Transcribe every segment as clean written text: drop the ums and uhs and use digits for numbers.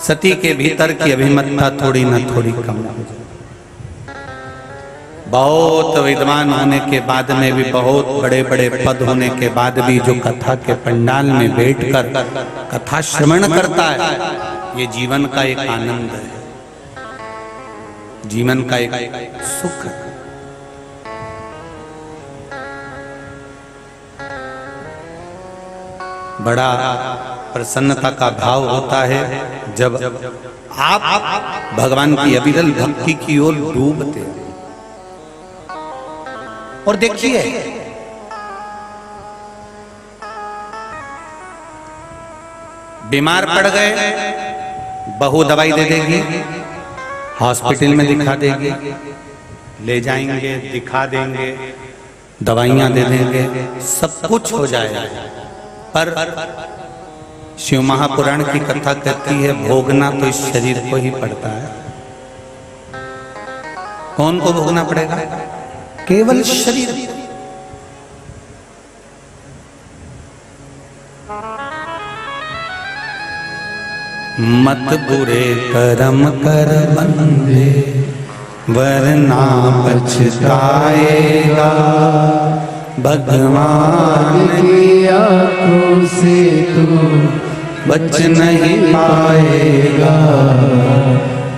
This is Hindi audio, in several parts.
सती के भीतर की अभिमतता थोड़ी न थोड़ी कम हो जाए। बहुत विद्वान होने के बाद में भी, बहुत बड़े बड़े पद होने के बाद भी जो कथा के पंडाल में बैठकर कथा श्रवण करता है, ये जीवन का एक आनंद है, जीवन का एक सुख है। बड़ा प्रसन्नता का भाव होता है जब आप भगवान की अविरल भक्ति की ओर डूबते हैं। और देखिए, बीमार पड़ गए, बहू दवाई दे देगी, हॉस्पिटल में दिखा देगी, ले जाएंगे, दिखा देंगे, दवाइयां दे देंगे, सब कुछ हो जाएगा। पर शिव महापुराण की कथा कहती है भोगना तो इस शरीर को ही पड़ता है। कौन को भोगना पड़ेगा? केवल शरीर। मत बुरे कर्म कर बंदे, वरना पछताएगा। भगवान की आंखों से तू बच नहीं पाएगा,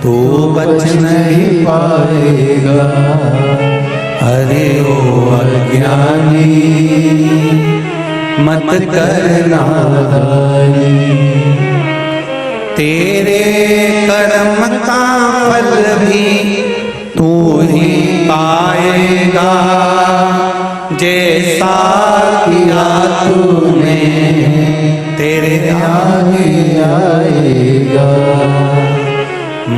तू बच नहीं पाएगा। अरे ओ अज्ञानी, मत कर नादानी, तेरे कर्म का फल भी तू ही पाएगा। जैसा किया तूने तेरे आगे आएगा।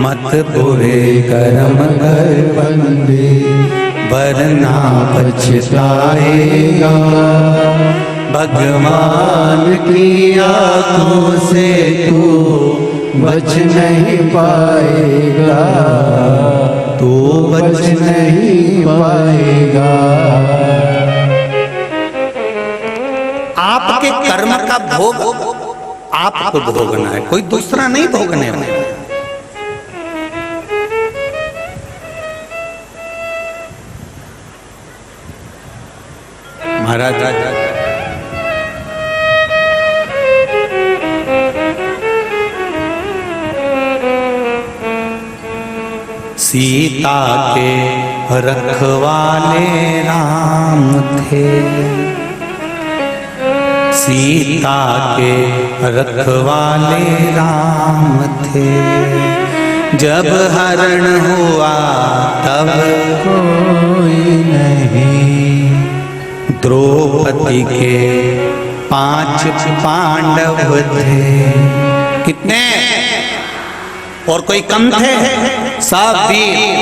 मत बुरे कर्म कर बंदे, वरना पछताएगा। भगवान की आंखों से तू बच नहीं पाएगा, तू बच नहीं पाएगा। आपके कर्म का भोग आपको भोगना है, कोई दूसरा नहीं भोगने वाला। महाराज सीता के रखवाले राम थे, सीता के रखवाले राम थे। जब हरण हुआ तब कोई नहीं, द्रौपदी के 5 पांडव थे। कितने? और कोई कम थे? सब वीर।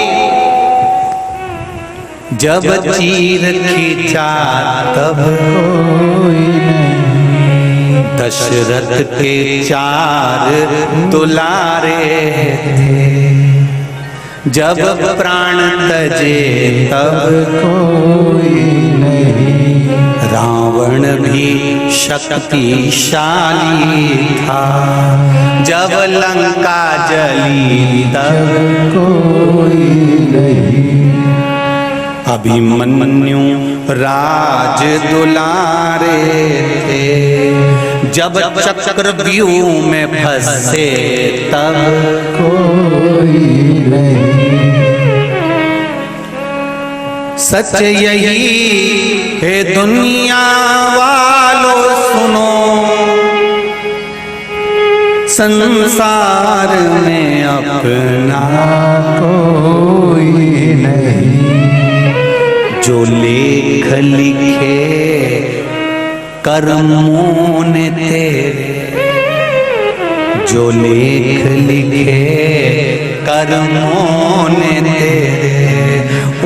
जब चीर खींचा तब कोई नहीं, दशरथ के 4 दुलारे थे। जब प्राण तजे तब कोई नहीं, रावण भी शक्तिशाली था। जब लंका जली तब कोई नहीं, अभिमन्यु राज दुलारे थे। जब चक्रव्यूह में फंसे तब कोई नहीं। सच यही है दुनिया वालों सुनो, संसार में अपना कोई नहीं। जो लेख लिखे कर्मों ने तेरे, जो लेख लिखे कर्मों ने तेरे,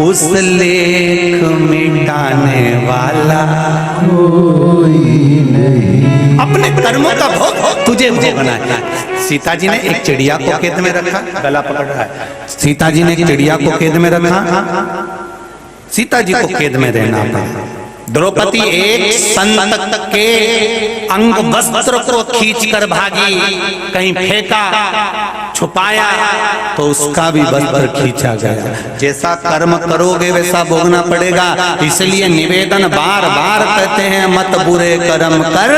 उस लेख मिटाने वाला कोई नहीं। अपने कर्मों का भोग तुझे भोगना है। सीता जी ने एक चिड़िया को कैद में रखा, गला पकड़ रहा है। सीता जी ने एक चिड़िया को कैद में रखा, सीता जी को कैद में रहना पड़ा। द्रौपदी एक संत के अंग वस्त्र को खींचकर भागी, कहीं फेंका, छुपाया तो उसका भी वस्त्र खींचा गया। जैसा कर्म करोगे वैसा भोगना पड़ेगा। इसलिए निवेदन बार बार कहते हैं, मत बुरे कर्म कर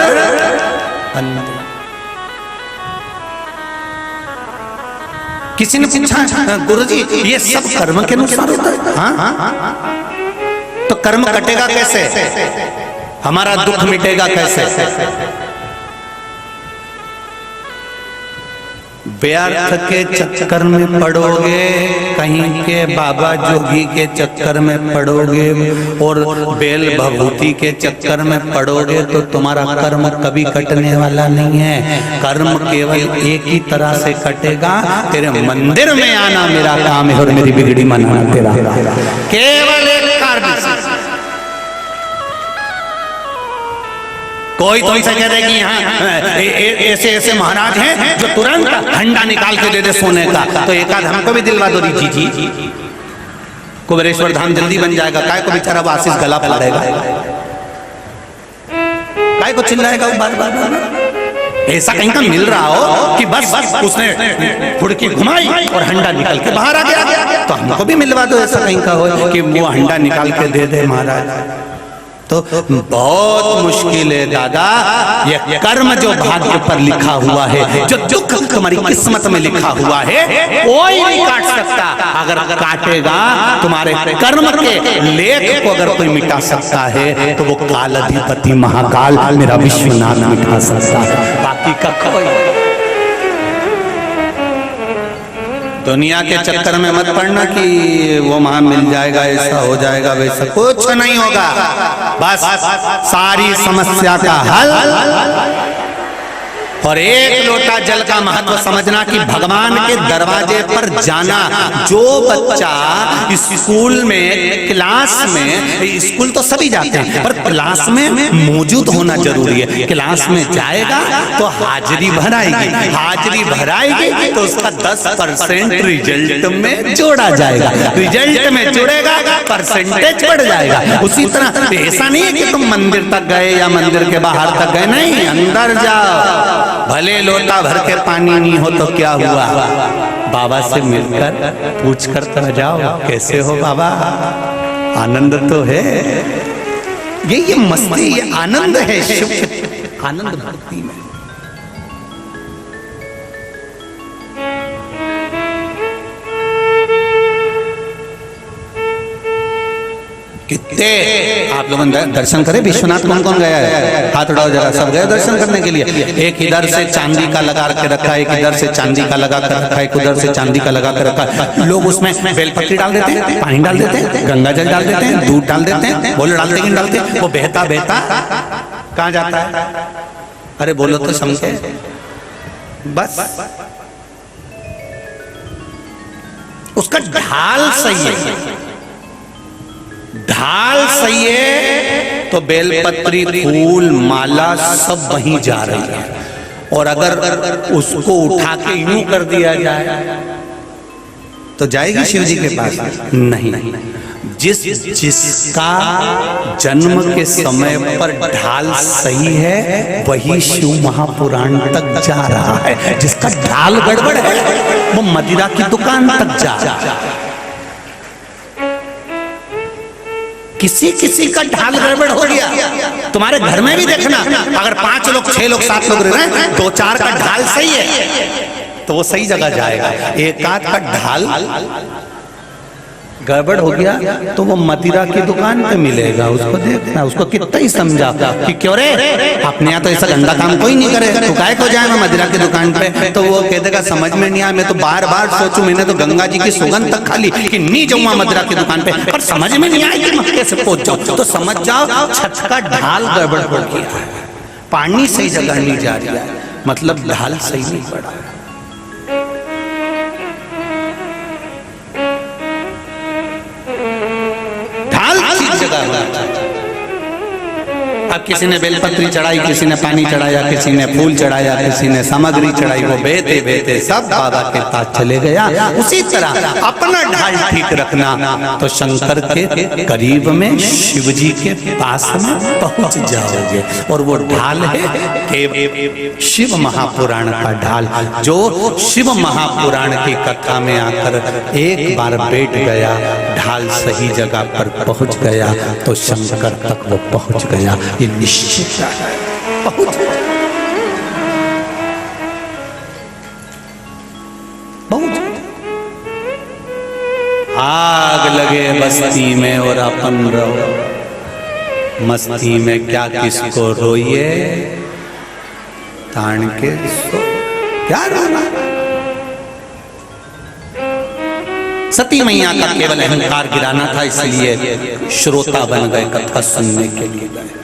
बंदे। किसी ने पूछा, गुरुजी ये सब कर्म के अनुसार होता है? हाँ, तो कर्म कटेगा कैसे? हमारा दुख मिटेगा कैसे? व्यर्थ के चक्कर में पड़ोगे, कहीं के बाबा जोगी के चक्कर में पड़ोगे और बेल भभूति के चक्कर में पड़ोगे तो तुम्हारा कर्म कभी कटने वाला नहीं है। कर्म केवल एक ही तरह से कटेगा, तेरे मंदिर में आना मेरा काम है और मेरी बिगड़ी मनाना तेरा। केवल एक कार्य। कोई तुमसे कह दे कि यहाँ ऐसे ऐसे महाराज हैं जो तुरंत हंडा निकाल के दे दे सोने का, तो एक आध हमको भी दिलवा दो। जी कुबेरेश्वर धाम जल्दी बन जाएगा। काय को बेचारा आशीष गला फाड़ेगा, काय को चिल्लाएगा बार बार। ऐसा कहीं का मिल रहा हो कि बस उसने फुड़की घुमाई और हंडा निकाल के बाहर आ गया, तो हमको भी मिलवा दो। ऐसा कहीं का हो कि वो हंडा निकाल के दे दे महाराज, तो बहुत मुश्किल है दादा। ये कर्म जो भाग्य पर लिखा हुआ है, जो दुख तुम्हारी किस्मत में लिखा हुआ है, कोई नहीं काट सकता। अगर काटेगा तुम्हारे कर्म के लेख को अगर कोई मिटा सकता है तो वो काल अधिपति महाकाल मेरा विश्वनाथ मिटा सकता है, बाकी का कोई। दुनिया के चक्कर में मत पड़ना कि वो वहां मिल जाएगा, ऐसा हो जाएगा, वैसा कुछ नहीं होगा। बस सारी समस्या का हल और एक लोटा जल का महत्व समझना कि भगवान के दरवाजे पर जाना। जो बच्चा स्कूल में, क्लास में, स्कूल तो सभी जाते हैं पर क्लास में मौजूद होना जरूरी है। क्लास में जाएगा तो हाजिरी भराएगी, हाजिरी भराएगी तो उसका 10% रिजल्ट में जोड़ा जाएगा, रिजल्ट में जुड़ेगा परसेंटेज बढ़ जाएगा। उसी तरह ऐसा नहीं है कि तुम मंदिर तक गए या मंदिर के बाहर तक गए, नहीं, अंदर जाओ। भले लोटा भर के पानी नहीं हो तो क्या हुआ, बाबा से मिलकर पूछ कर तो जाओ, कैसे हो बाबा, आनंद तो है। ये मस्ती, ये आनंद है, शिव आनंद भक्ति में। कितने आप लोगों ने दर्शन करे? विश्वनाथ कौन कौन गया है? हाथ उठाओ जरा, सब गए दर्शन करने के लिए। एक इधर से चांदी का लगा के रखा है, एक इधर से चांदी का लगा कर रखा है, एक उधर से चांदी का लगा कर रखा है। लोग उसमें बेलपत्ती डाल देते हैं, पानी डाल देते हैं, गंगा जल डाल देते हैं, दूध डाल देते हैं, बोलो डालते कि डालते, वो बहता बहता कहाँ जाता है? अरे बोलो तो समझे। बस उसका ढाल सही है, ढाल सही है तो बेलपत्री, फूल, माला सब वहीं जा रही है। और अगर उसको उठा के यूं कर दिया जाए तो जाएगी शिव जी के पास? नहीं। जिसका जन्म के समय पर ढाल सही है वही शिव महापुराण तक जा रहा है। जिसका ढाल गड़बड़ है वो मदिरा की दुकान तक जा रहा है। किसी किसी का ढाल गड़बड़ हो गया। तुम्हारे घर में भी देखना, अगर 5 लोग, 6 लोग, 7 लोग रह रहे हैं, 2-4 का ढाल सही है तो वो सही जगह जाएगा। एक आध का ढाल गड़बड़ हो गया तो वो मदिरा की दुकान पे मिलेगा। उसको देखना, उसको कितना ही समझा कि क्यों रे, अपने यहाँ तो ऐसा गंदा काम कोई नहीं करे, तो काय को जाए मैं मदिरा की दुकान पे? तो वो कह देगा समझ में नहीं आया, मैं तो बार बार सोचूं, मैंने तो गंगा जी की सुगंध तक खाली कि नहीं जाऊंगा मदिरा की दुकान पे, पर समझ में नहीं आया कि मैं कैसे पहुंच जाऊं। तो समझ जाओ छत का ढाल गड़बड़ हो गया, पानी सही जगह नहीं जा रहा, मतलब ढाल सही नहीं पड़ा। अब किसी ने बेलपत्री चढ़ाई, किसी ने पानी चढ़ाया, किसी ने फूल चढ़ाया, किसी ने सामग्री चढ़ाई, वो बेहते बेहते सब बाबा के पास चले गया। उसी तरह अपना ढाल ठीक रखना तो शंकर के करीब में, शिव जी के पास में पहुंच जाओगे। और वो ढाल है शिव महापुराण का ढाल, जो शिव महापुराण की कथा में आकर एक बार बैठ गया, ढाल सही जगह पर पहुंच गया तो शंकर तक वो पहुंच गया। ये निश्चित है, पहुंच आग लगे बस्ती में और अपन रहो मस्ती में, क्या किसको रोइए तान के सो, क्या रोना। सती मैया का केवल अहंकार गिराना था, इसलिए श्रोता बन गए, कथा सुनने के लिए गए।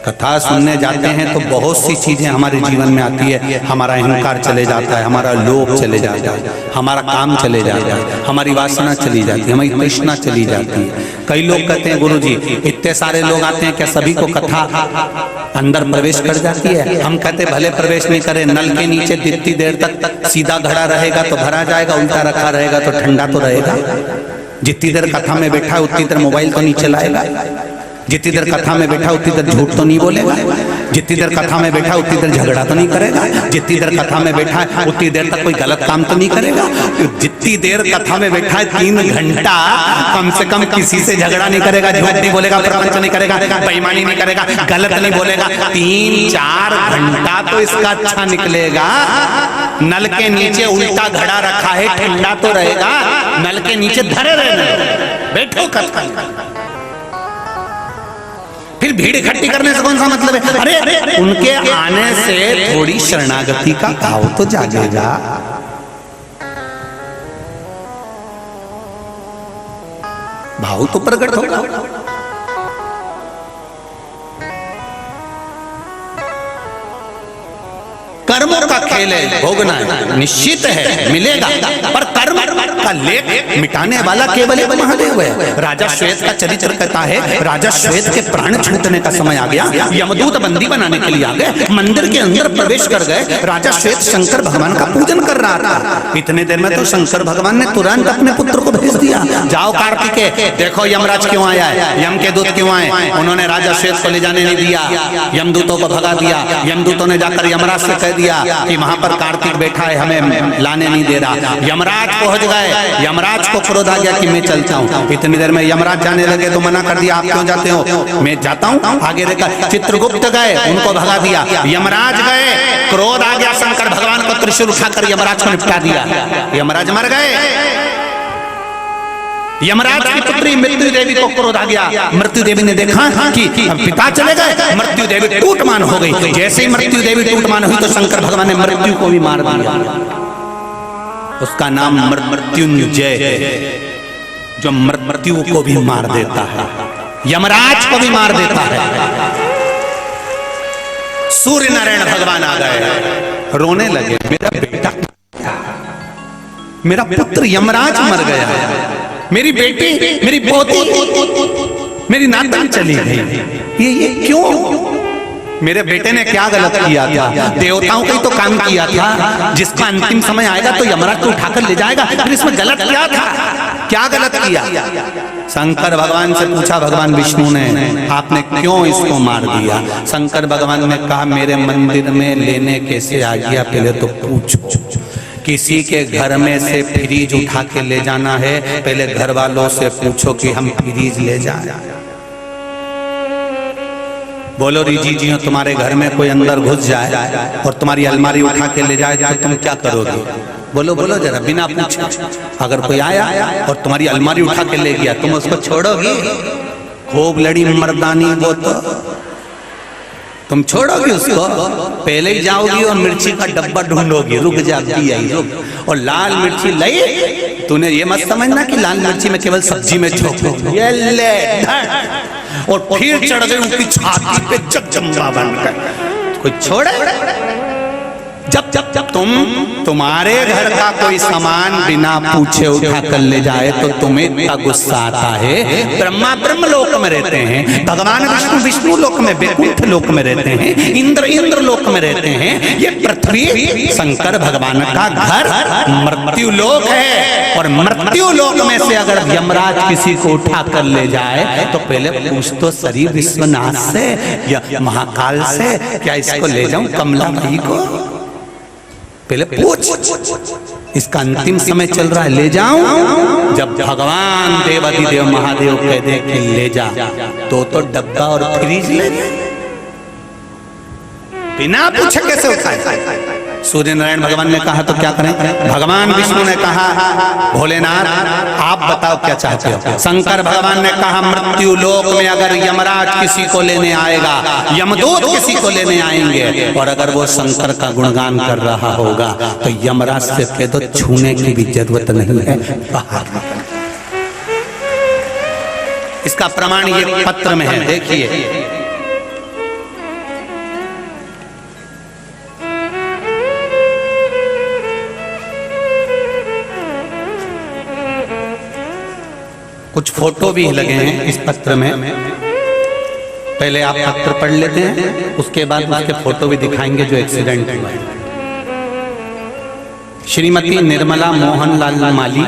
कथा सुनने जाते हैं तो बहुत सी चीजें हमारे जीवन में आती है, हमारा अहंकार चले जाता है, हमारा लोभ चले जाता है, हमारा काम चले जाता है, हमारी वासना चली जाती है, हमारी तृष्णा चली जाती है। कई लोग कहते हैं गुरुजी इतने सारे लोग आते हैं, क्या सभी को कथा अंदर प्रवेश कर जाती है? हम कहते भले प्रवेश नहीं करे, नल के नीचे जितनी देर तक सीधा घड़ा रहेगा तो भरा जाएगा, उल्टा रखा रहेगा तो ठंडा तो रहेगा। जितनी देर कथा में बैठा है उतनी देर मोबाइल तो नहीं चलाएगा, जितनी देर कथा में बैठा उतनी देर झूठ तो नहीं बोलेगा, जितनी देर कथा में बैठा उतनी देर झगड़ा तो नहीं करेगा, जितनी देर कथा में बैठा है उतनी देर तक कोई गलत काम तो नहीं करेगा। जितनी देर कथा में बैठा है 3 घंटा कम से कम किसी से झगड़ा नहीं करेगा, झूठ नहीं बोलेगा, प्रपंच नहीं करेगा, बेईमानी नहीं करेगा, गलत नहीं बोलेगा। 3-4 घंटा तो इसका अच्छा निकलेगा। नल के नीचे उल्टा घड़ा रखा है, ठंडा तो रहेगा, नल के नीचे धरे रहना, बैठो कथा। फिर भीड़ इकट्ठी करने से कौन सा मतलब है? अरे उनके आने से थोड़ी शरणागति का भाव तो जागेगा। भाव तो प्रकट होगा। कर्मों का खेल है, भोगना है, निश्चित है मिलेगा, पर कर्म का लेख मिटाने वाला केवल एक महादेव है। राजा श्वेत का चरित्र कहता है, राजा श्वेत के प्राण छूटने का समय आ गया, यमदूत बंदी बनाने के लिए आ गए, मंदिर के अंदर प्रवेश कर गए। राजा श्वेत शंकर भगवान का पूजन कर रहा था। इतने देर में तो शंकर भगवान ने तुरंत अपने पुत्र को भेज दिया, जाओ कार्तिकेय देखो यमराज क्यों आया है, यम के दूत क्यों आए। उन्होंने राजा श्वेत को ले जाने नहीं दिया, यमदूतों को भगा दिया। यमदूतों ने जाकर यमराज से कह दिया कि वहां पर कार्तिक बैठा है, हमें लाने नहीं दे रहा। यमराज पहुंच गए, यमराज को क्रोध आ गया कि मैं चलता हूं। इतनी देर में यमराज जाने लगे तो मना कर दिया, आप क्यों जाते हो, मैं जाता हूं आगे रहकर। चित्रगुप्त गए, उनको भगा दिया। यमराज गए, क्रोध आ गया, शंकर भगवान को त्रिशूल उठाकर यमराज को निपटा दिया। यमराज मर गए। यमराज की पुत्री मृत्यु देवी को क्रोध आ गया। मृत्यु देवी ने देखा कि पिता चले गए, मृत्यु देवी टूटमान हो गई। जैसे ही मृत्यु देवी टूटमान हुई तो शंकर भगवान ने मृत्यु को भी मार दिया। उसका नाम मृत्युंजय है, जो मृत्यु को भी मार देता है, यमराज को भी मार देता है। सूर्य नारायण भगवान आ गए, रोने लगे, मेरा बेटा, मेरा पुत्र यमराज मर गया, मेरी बेटी, मेरी पोती, मेरी नातन चली गई। ये क्यों? मेरे बेटे ने क्या गलत किया था? देवताओं का ही तो काम किया था, जिसका अंतिम समय आएगा तो यमराज को उठाकर ले जाएगा। फिर इसमें गलत क्या था? क्या गलत किया? शंकर भगवान से पूछा भगवान विष्णु ने, आपने क्यों इसको मार दिया? शंकर भगवान ने कहा, मेरे मंदिर में लेने कैसे आ गया, पहले तो पूछो। किसी के घर में से फ्रीज उठा के ले जाना है, पहले घर वालों से पूछो कि हम फ्रीज ले जाएं। बोलो रिजी जी, तुम्हारे घर में कोई अंदर घुस जाए और तुम्हारी अलमारी उठा के ले जाए तो तुम क्या करोगे? बोलो बोलो जरा, बिना पूछे। अगर कोई आया और तुम्हारी अलमारी उठा के ले गया, तुम उसको छोड़ोगे? खूब लड़ी मर्दानी वो तो तुम छोड़ोगे उसको? पहले ही जाओगी और मिर्ची का डब्बा ढूंढोगी, रुक जाती है रुक। और लाल मिर्ची लाई, तूने ये मत समझना कि लाल मिर्ची में केवल सब्जी में झोंको, ये ले और फिर चढ़ गई उसकी छाती पे जगजम्बा बनकर। कोई छोड़े? जब जब जब तुम्हारे घर का कोई सामान बिना पूछे उठा कर ले जाए तो तुम्हें इतना गुस्सा आता है। ब्रह्मा ब्रह्म लोक में रहते हैं, भगवान विष्णु विष्णु लोक में, वैकुंठ लोक में रहते हैं, इंद्र इंद्र लोक में रहते हैं। ये पृथ्वी शंकर भगवान का घर मृत्यु लोक है। और मृत्यु लोक में से अगर यमराज किसी को उठा कर ले जाए तो पहले पूछ तो शरीर विश्वनाथ से या महाकाल से, क्या इसको ले जाऊं कमला भाई को? पहले पूछ। इसका अंतिम समय चल रहा है, ले जाऊं? जब भगवान देवाधिदेव महादेव कह दे कि ले जा तो डब्बा और फ्रीज ले जाए, बिना पूछे कैसे उठाए? सूर्य नारायण भगवान ने कहा तो क्या करें? भगवान विष्णु ने कहा भोलेनाथ आप बताओ क्या चाहते हो? शंकर भगवान ने कहा मृत्यु लोक में अगर यमराज किसी को लेने आएगा, यमदूत किसी को लेने आएंगे, और अगर वो शंकर का गुणगान कर रहा होगा तो यमराज से कह दो छूने की भी जरूरत नहीं है, बाहर। इसका प्रमाण ये पत्र में है, देखिए। कुछ फोटो भी लगे हैं इस पत्र में। पहले आप पत्र पढ़ लेते हैं, उसके बाद उसके फोटो भी दिखाएंगे जो एक्सीडेंट हुआ है। श्रीमती निर्मला मोहन लाल माली,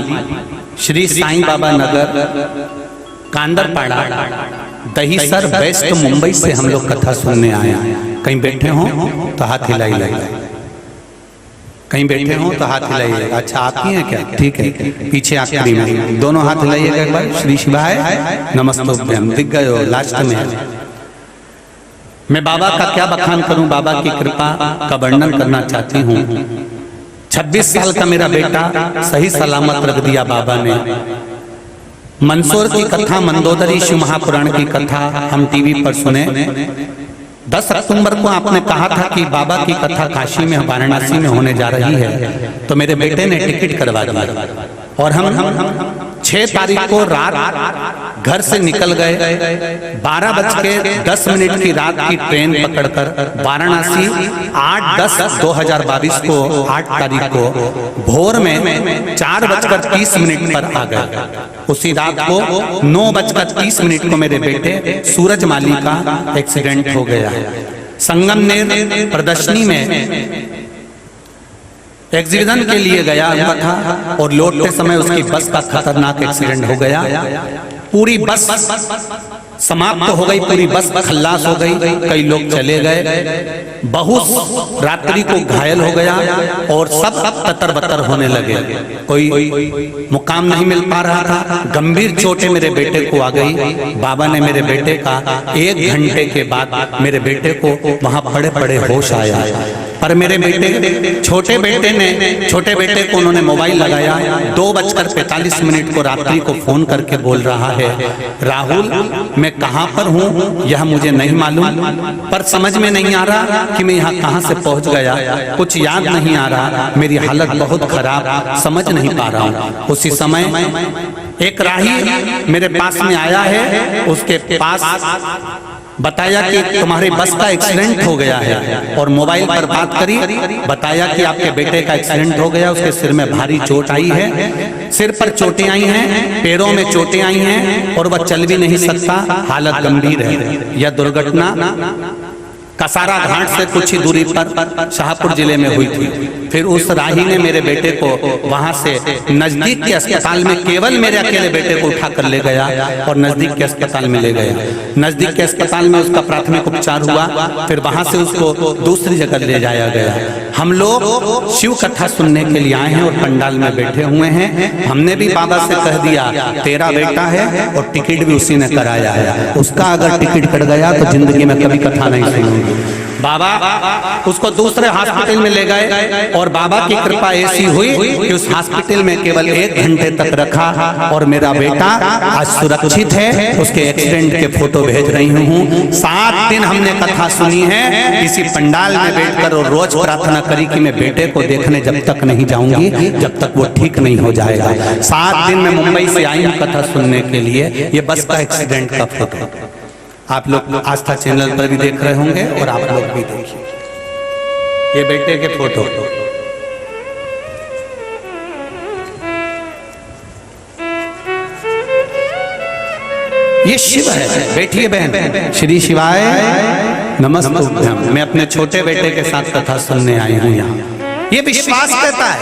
श्री साईं बाबा नगर, कांदरपाड़ा, दहीसर वेस्ट, मुंबई से हम लोग कथा सुनने आए हैं। कहीं बैठे हो तो हाथ हिलाइए, कहीं बैठे हो तो हाथ हिलाइए। अच्छा आप ही हैं क्या? ठीक है, पीछे आखिरी में दोनों हाथ हिलाइएगा एक बार। श्री शिवाय नमस्तुभ्यम, दिख गए हो लास्ट में। मैं बाबा का क्या बखान करूं, बाबा की कृपा का वर्णन करना चाहती हूं। 26 साल का मेरा बेटा सही सलामत रख दिया बाबा ने। मंदसौर की कथा, मंदोदरी शिव महापुराण की कथा हम टीवी पर सुने। 10 अक्टूबर को आपने कहा था कि बाबा की कथा काशी में, वाराणसी में होने जा रही है, तो मेरे बेटे ने टिकट करवा दिया और हम 6 तारीख को रात घर से निकल गए। 12:10 की रात की ट्रेन पकड़कर वाराणसी 8/10/2022 को 8 तारीख को भोर में 4:30 पर आ गए। उसी रात को 9:30 को मेरे बेटे सूरज माली का एक्सीडेंट हो गया। संगमनेर प्रदर्शनी में एग्जीबिशन के लिए गया हुआ था और लौटते समय उसकी बस का खतरनाक एक्सीडेंट हो गया। पूरी बस समाप्त हो गई, पूरी बस खल्लास हो गई, कई लोग चले गए, बहुत रात्रि को घायल हो गया और सब ततर बतर होने लगे। कोई मुकाम नहीं मिल पा रहा था। गंभीर चोटें मेरे बेटे को आ गई। बाबा ने मेरे बेटे का 1 घंटे के बाद मेरे बेटे को वहां पड़े पड़े होश आया। पर मेरे बेटे, छोटे बेटे को उन्होंने मोबाइल लगाया। 2:45 को रात्रि को फोन करके बोल रहा है, राहुल मैं कहां पर हूं यह मुझे नहीं मालूम, पर समझ में नहीं आ रहा कि मैं यहां कहां से पहुंच गया, कुछ याद नहीं आ रहा, मेरी हालत बहुत खराब, समझ नहीं पा रहा हूं। उसी समय एक राही मेरे पास में आया है, उसके पास बताया कि तुम्हारी बस का एक्सीडेंट हो गया है और मोबाइल पर बात करी। बताया कि आपके बेटे का एक्सीडेंट हो गया, उसके सिर में भारी चोट आई है, सिर पर चोटें आई हैं, पैरों में चोटें आई हैं और वह चल भी नहीं सकता, हालत गंभीर है। यह दुर्घटना कसारा घाट से कुछ ही दूरी पर शाहपुर जिले में हुई थी। फिर उस राही ने मेरे बेटे को वहां से नजदीक के अस्पताल में, केवल मेरे अकेले बेटे को उठा कर ले गया और नजदीक के अस्पताल में ले गया। नजदीक के अस्पताल में उसका प्राथमिक उपचार हुआ, फिर वहां से उसको दूसरी जगह ले जाया गया। हम लोग शिव कथा सुनने के लिए आए हैं और पंडाल में बैठे हुए हैं। हमने भी बाबा से कह दिया तेरा बेटा है और टिकट भी उसी ने कराया है, उसका अगर टिकट कट गया तो जिंदगी में कभी कथा नहीं सुनूंगी। बाबा उसको दूसरे हॉस्पिटल में ले गए और बाबा की कृपा ऐसी हुई कि उस हॉस्पिटल में केवल 1 घंटे तक रखा और मेरा बेटा आज सुरक्षित है। उसके एक्सीडेंट के फोटो भेज रही हूँ। 7 दिन हमने कथा सुनी है इसी पंडाल में बैठकर और रोज प्रार्थना करी कि मैं बेटे को देखने जब तक नहीं जाऊंगी जब तक वो ठीक नहीं हो जाएगा। 7 दिन में मुंबई से आई हूँ कथा सुनने के लिए। ये बस का एक्सीडेंट का फोटो आप लोग आस्था चैनल पर भी देख रहे होंगे और आप लोग भी देखिए। ये बेटे के फोटो, ये शिव है। बैठिए बहन। श्री शिवाय नमस्तुभ्यम। मैं अपने छोटे बेटे के साथ कथा सुनने आई हूँ यहाँ। ये विश्वास कहता है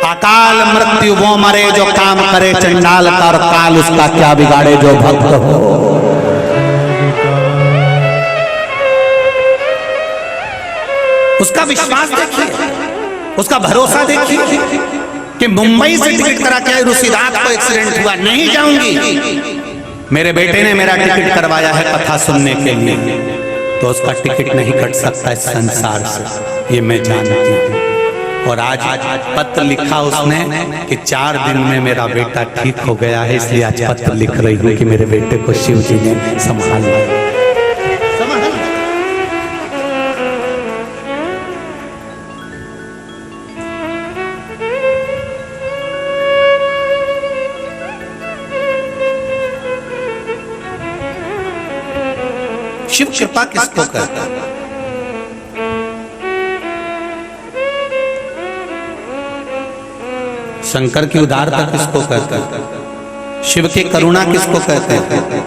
अकाल मृत्यु वो मरे जो काम करे चंडाल का, और काल उसका क्या बिगाड़े जो भक्त हो। उसका विश्वास देखिए, उसका भरोसा देखिए कि मुंबई से टिकट करा के उसी रात को एक्सीडेंट हुआ, नहीं जाऊंगी। मेरे बेटे ने मेरा टिकट करवाया है कथा सुनने के लिए, तो उसका टिकट नहीं कट सकता इस संसार से, ये मैं जानती हूँ। और आज पत्र लिखा उसने कि 4 दिन में मेरा बेटा ठीक हो गया है, इसलिए आज पत्र लिख रही हूँ कि मेरे बेटे को शिव जी ने संभाल लिया। शिव कृपा किसको करता है? शंकर की उदारता किसको कहते हैं? शिव की करुणा किसको कहते हैं?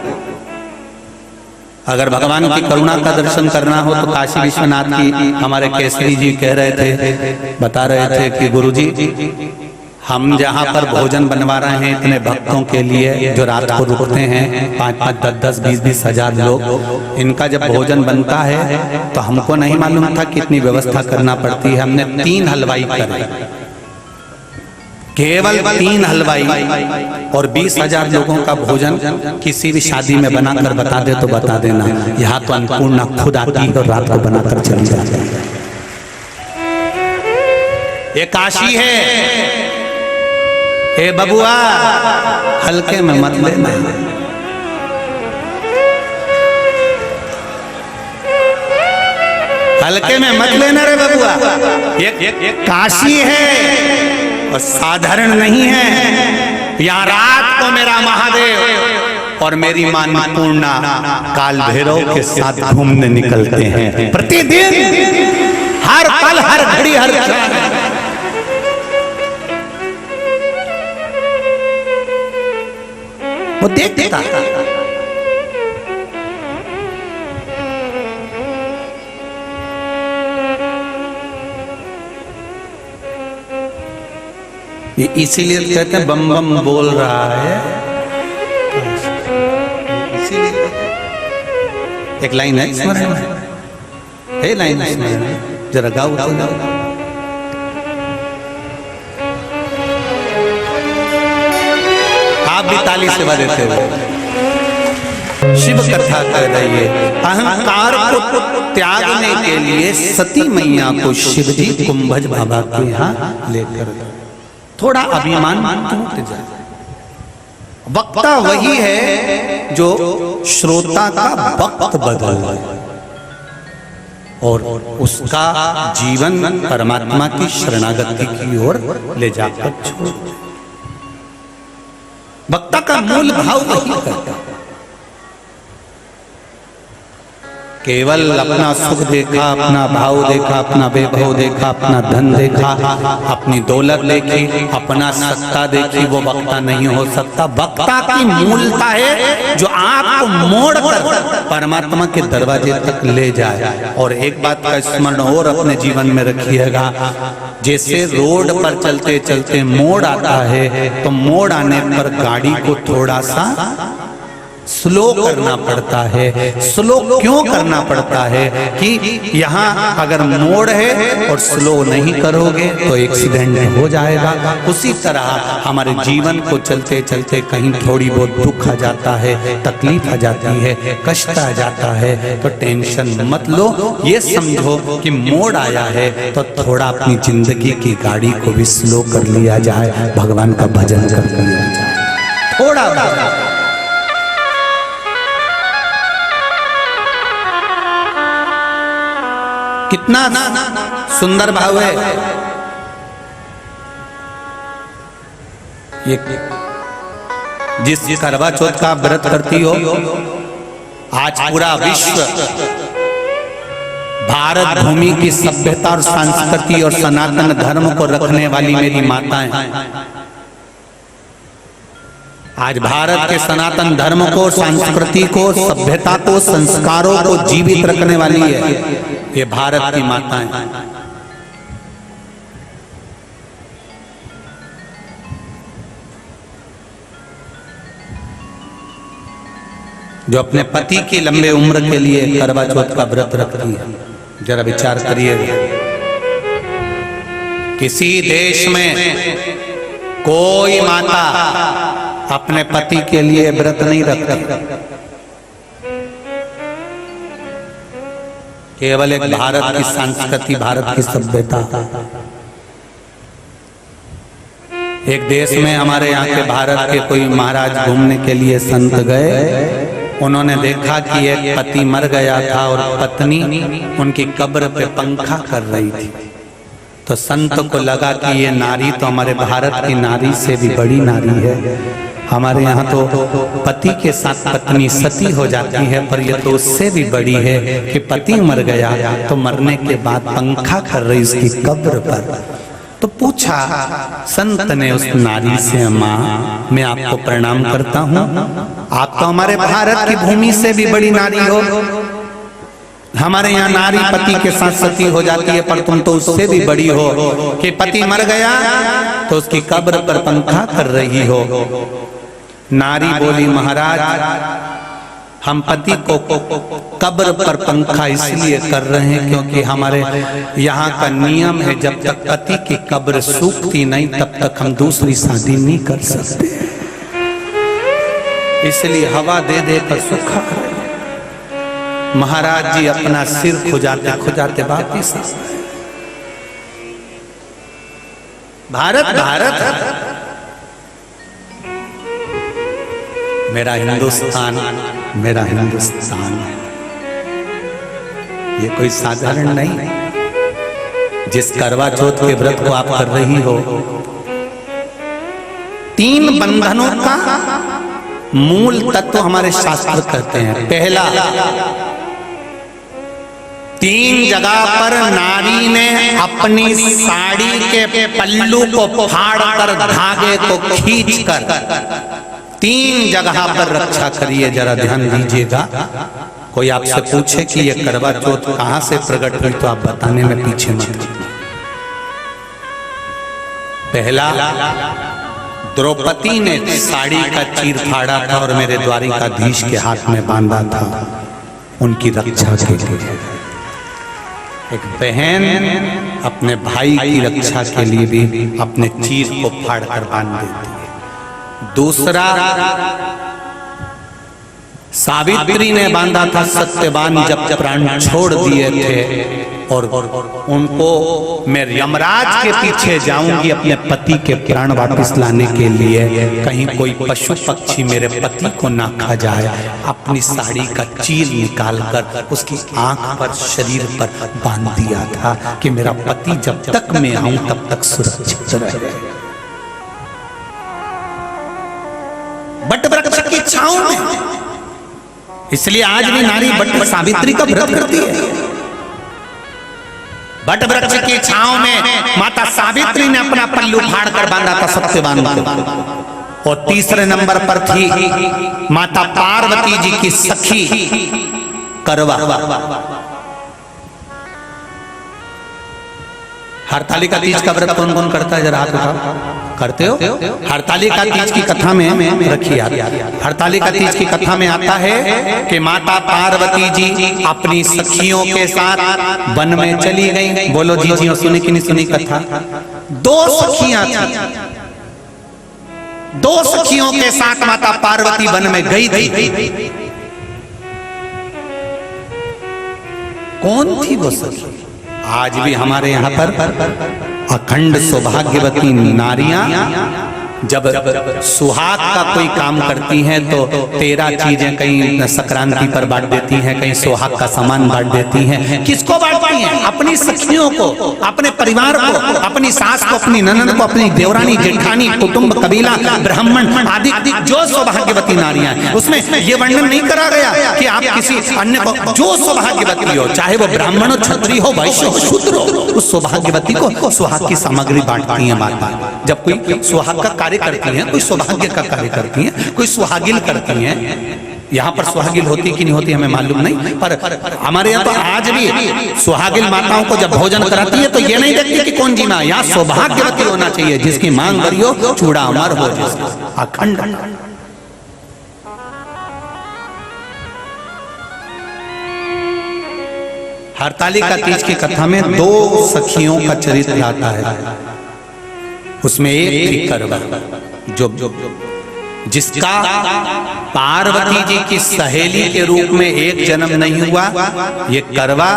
अगर भगवान की करुणा का दर्शन करना हो तो काशी विश्वनाथ की हमारे केसरी जी कह रहे थे, बता रहे थे कि गुरुजी हम जहाँ पर भोजन बनवा रहे हैं इतने भक्तों के लिए जो रात को रुकते हैं, 5-5, 10-10, 20-20 हजार लोग, इनका जब भोजन बनता है तो हमको नहीं मालूम था कितनी व्यवस्था करना पड़ती है। हमने 3 हलवाई करे, केवल 3 हलवाई, और 20,000 लोगों का भोजन किसी भी शादी में बनाकर बता दे तो बता देना। यहाँ तो अन्नपूर्णा खुद आती है और रात को बनाकर चली जाती है। ये काशी है। ए बबुआ हल्के में मत लेना, हल्के में मत लेना रे बबुआ। ये काशी है और साधारण नहीं है। यहाँ रात को मेरा महादेव और मेरी मां अन्नपूर्णा काल भैरव के साथ घूमने निकलते हैं प्रतिदिन, हर पल, हर घड़ी, हर क्षण। वो देखता ये इसीलिए कहते हैं बम बम बोल रहा है, इसीलिए एक लाइन है स्मरण है, लाइन जरा गाओ गाओ गाओ। आप भी ताली सेवा देते हुए शिव कथा कर रही है। अहंकार को त्यागने के लिए सती मैया को शिव जी कुंभज बाबा के यहाँ लेकर थोड़ा अभिमान टूट जाए। वक्ता वही है जो श्रोता का वक्त बदल और उसका जीवन परमात्मा की शरणागति की ओर ले जाकर छोड़। वक्ता का मूल भाव वही करता है। केवल अपना सुख देखा, अपना भाव देखा, अपना वैभव देखा, अपना धन देखा, अपनी दौलत देखी, अपना सत्ता देखी, वो वक्ता नहीं हो सकता। वक्ता की मूलता है जो आपको मोड़ कर परमात्मा के दरवाजे तक ले जाए। और एक बात का स्मरण और अपने जीवन में रखिएगा, जैसे रोड पर चलते चलते मोड़ आता है तो मोड़ आने पर गाड़ी को थोड़ा सा स्लो करना पड़ता है। स्लो क्यों करना पड़ता है कि यहाँ अगर मोड़ है और स्लो नहीं करोगे तो एक्सीडेंट हो जाएगा। उसी तरह हमारे जीवन को चलते चलते कहीं थोड़ी बहुत दुख आ जाता है, तकलीफ आ जाती है, कष्ट आ जाता है, तो टेंशन मत लो। ये समझो कि मोड़ आया है तो थोड़ा अपनी जिंदगी की गाड़ी को भी स्लो कर लिया जाए, भगवान का भजन कर लिया जाए थोड़ा। कितना सुंदर भाव है ये। जिस करवा चौथ का व्रत करती हो, आज पूरा विश्व भारत भूमि की सभ्यता और संस्कृति और सनातन धर्म को रखने वाली मेरी माताएं आज भारत के सनातन धर्म को, संस्कृति को, सभ्यता को, संस्कारों को जीवित रखने वाली है ये भारत की माताएं। जो अपने पति की लंबे उम्र के लिए करवा चौथ का व्रत रखती है, जरा विचार करिए। किसी देश में कोई माता अपने पति के लिए व्रत नहीं रखती, केवल एक भारत की संस्कृति, भारत की सभ्यता। एक देश में हमारे यहाँ के भारत के कोई महाराज घूमने के लिए संत गए, उन्होंने देखा कि एक पति मर गया था और पत्नी उनकी कब्र पे पंखा कर रही थी। तो संत को लगा कि ये नारी तो हमारे भारत की नारी से भी बड़ी नारी है। हमारे यहाँ तो पति के साथ पत्नी सती हो जाती है, पर ये तो उससे भी बड़ी है कि पति मर गया तो मरने के बाद पंखा कर रही उसकी कब्र पर। तो पूछा संत ने उस नारी से, माँ मैं आपको प्रणाम करता हूँ, आप तो हमारे भारत की भूमि से भी बड़ी नारी हो। हमारे यहाँ नारी पति के साथ सती हो जाती है, पर तुम तो उससे भी बड़ी हो कि पति मर गया तो उसकी कब्र पर पंखा कर रही हो। नारी बोली, महाराज हम पति को कब्र पर पंखा इसलिए कर रहे हैं क्योंकि हमारे यहाँ का नियम है जब तक पति की कब्र सूखती नहीं तब तक हम दूसरी शादी नहीं कर सकते, इसलिए हवा दे दे कर सुखा। महाराज जी अपना सिर खुजाते वापिस। भारत भारत मेरा हिंदुस्तान, मेरा हिंदुस्तान ये कोई साधारण नहीं। जिस करवा चौथ के व्रत को आप कर रही हो, 3 बंधनों का मूल तत्व हमारे शास्त्र कहते हैं। पहला, 3 जगह पर नारी ने अपनी साड़ी के पल्लू को फाड़कर, धागे को खींचकर 3 जगह पर रक्षा करिए। जरा ध्यान दीजिएगा। कोई आपसे पूछे कि ये करवा चौथ कहां से प्रकट हुई तो आप बताने में पीछे मत। पहला, द्रौपदी ने साड़ी का चीर फाड़ा था और मेरे द्वारिकाधीश के हाथ में बांधा था उनकी रक्षा के लिए। एक बहन अपने भाई की रक्षा के लिए भी अपने चीर को फाड़कर बांध देती है। दूसरा, सावित्री ने बांधा था सत्यवान जब प्राण छोड़ दिए थे और उनको मैं यमराज के पीछे जाऊंगी अपने पति के प्राण वापस लाने के लिए, कहीं कोई पशु पक्षी मेरे पति को ना खा जाए। अपनी साड़ी का चीर निकालकर उसकी आंख पर, शरीर पर बांध दिया था कि मेरा पति जब तक मैं आऊं तब तक सुरक्षित रहे। बट वृक्ष की छांव में, इसलिए आज भी नारी बट सावित्री का व्रत करती है। बट वृक्ष की छांव में माता सावित्री ने अपना पल्लू फाड़कर बांधा था सत्यवान को। और तीसरे नंबर पर थी माता पार्वती जी की सखी करवा। हरतालिका तीज का व्रत कौन कौन करता है? जरा हाथ उठाओ। करते हो? हरतालिका तीज की कथा में रखी आती है। हरतालिका तीज की कथा में आता है कि माता पार्वती जी अपनी सखियों के साथ वन में चली गई। बोलो जी जी, सुनी कि नहीं सुनी कथा? 2 सखियां थी, 2 सखियों के साथ माता पार्वती वन में गई थी। कौन थी वो सखी? आज भी हमारे यहाँ पर अखंड सौभाग्यवती नारियां जब सुहाग का कोई काम करती हैं तो 13 चीजें कहीं संक्रांति पर बांट देती हैं, कहीं सुहाग का सामान बांट देती हैं। किसको बांटती हैं, अपनी सखियों को, अपने परिवार को, अपनी सास को, अपनी ननद को, अपनी देवरानी, जेठानी, कुटुंब, कबीला, ब्राह्मण आदि जो सौभाग्यवती नारियां हैं, उसमें ये वर्णन नहीं करा गया कि आप किसी अन्य को, जो सौभाग्यवती हो, चाहे वो ब्राह्मण हो, क्षत्रिय हो, वैश्य हो, शूद्र हो, उस सौभाग्यवती को सुहाग की सामग्री बांटती हैं माता। जब कोई सुहाग का कार्य करती है, कोई सौभाग्य का कार्य करती है, कोई सुहागिल करती है। यहाँ पर सुहागिल होती कि नहीं होती हमें मालूम नहीं, पर हमारे यहाँ तो आज भी सुहागिल माताओं को जब भोजन कराती है तो ये नहीं देखती कि कौन जीना, यहाँ सौभाग्यवती होना चाहिए, जिसकी मांग भरी हो, चूड़ा अमर हो, जिसका अखंड। हरतालिका तीज की कथा में 2 सखियों का चरित्र आता है। उसमें एक थी करवा, जो जिसका पार्वती जी की सहेली के रूप में एक जन्म नहीं हुआ। ये करवा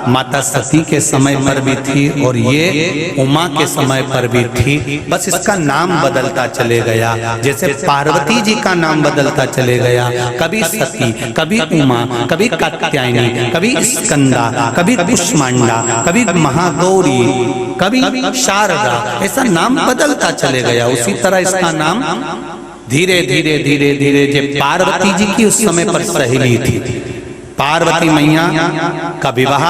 माता सती के समय पर भी थी और ये उमा के समय पर भी थी, बस इसका नाम बदलता चले गया। जैसे पार्वती जी का नाम बदलता चले गया, कभी सती, कभी उमा, कभी कात्यायनी, कभी स्कंदा, कभी कुष्मांडा, कभी महागौरी, कभी शारदा, ऐसा नाम बदलता चले गया। उसी तरह इसका नाम धीरे धीरे धीरे धीरे जब पार्वती जी की उस समय पर सहेली थी, पार्वती मैया का विवाह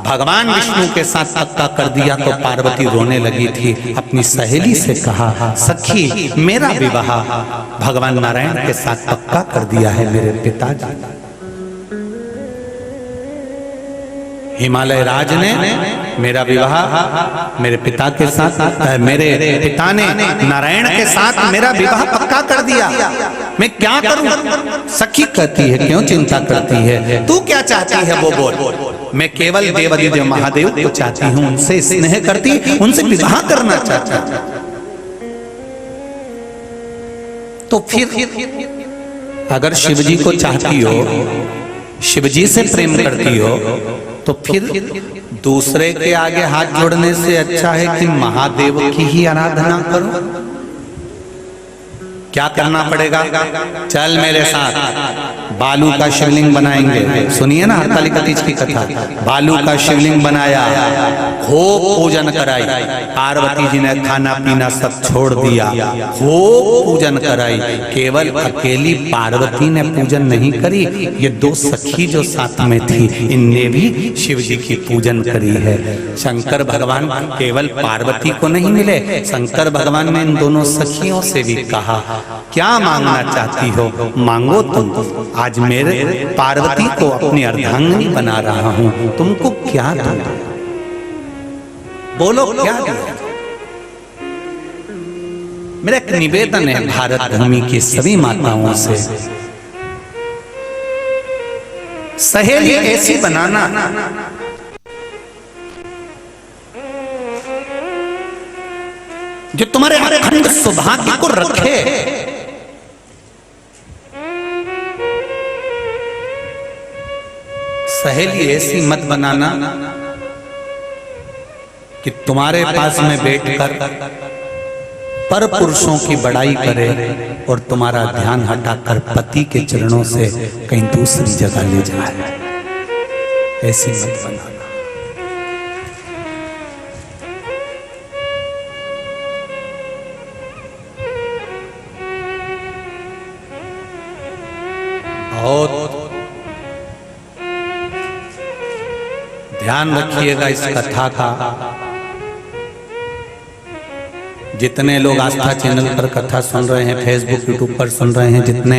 भगवान विष्णु के साथ पक्का कर दिया तो पार्वती रोने लगी थी। अपनी सहेली से कहा, सखी मेरा विवाह भगवान नारायण के साथ पक्का कर दिया है मेरे पिताजी। हिमालय राज ने मेरा विवाह मेरे पिता के साथ, मेरे पिता ने नारायण के साथ मेरा विवाह पक्का कर दिया, मैं क्या करूं? सखी कहती है, क्यों चिंता करती है, तू क्या चाहती है वो बोल। मैं केवल देवादिदेव महादेव को चाहती हूं, उनसे स्नेह करती, उनसे विवाह करना चाहती। तो फिर अगर शिवजी को चाहती हो, शिवजी से प्रेम करती हो, तो फिर दूसरे के आगे हाथ जोड़ने से अच्छा है कि महादेव की ही आराधना करो। क्या करना पड़ेगा? चल मेरे साथ बालू का शिवलिंग बनाएंगे। सुनिए ना हरतालिका तीज की कथा। बालू का शिवलिंग बनाया, खूब पूजन कराई, पार्वती जी ने खाना पीना सब छोड़ दिया, खूब पूजन कराई। केवल अकेली पार्वती ने पूजन नहीं करी, ये 2 सखी जो साथ में थी, इनने भी शिव जी की पूजन करी है। शंकर भगवान केवल पार्वती को नहीं मिले, शंकर भगवान ने इन दोनों सखियों से भी कहा, क्या मांगना चाहती हो मांगो तुम। आज मेरे पार्वती को अपनी अर्धांगिनी बना रहा हूं, तुमको क्या दूं? बोलो क्या दूं? मेरा एक निवेदन है भारत भूमि की सभी माताओं से, सहेली ऐसी बनाना जो तुम्हारे अखंड सौभाग्य को रखे। सहेली ऐसी मत बनाना कि तुम्हारे पास में बैठकर पर पुरुषों की बड़ाई करे और तुम्हारा ध्यान हटाकर पति के चरणों से कहीं दूसरी जगह ले जाए। ऐसी मत बनाना। बहुत ध्यान रखिएगा इस कथा का। जितने लोग आस्था चैनल पर कथा सुन रहे हैं, फेसबुक यूट्यूब पर सुन रहे हैं, जितने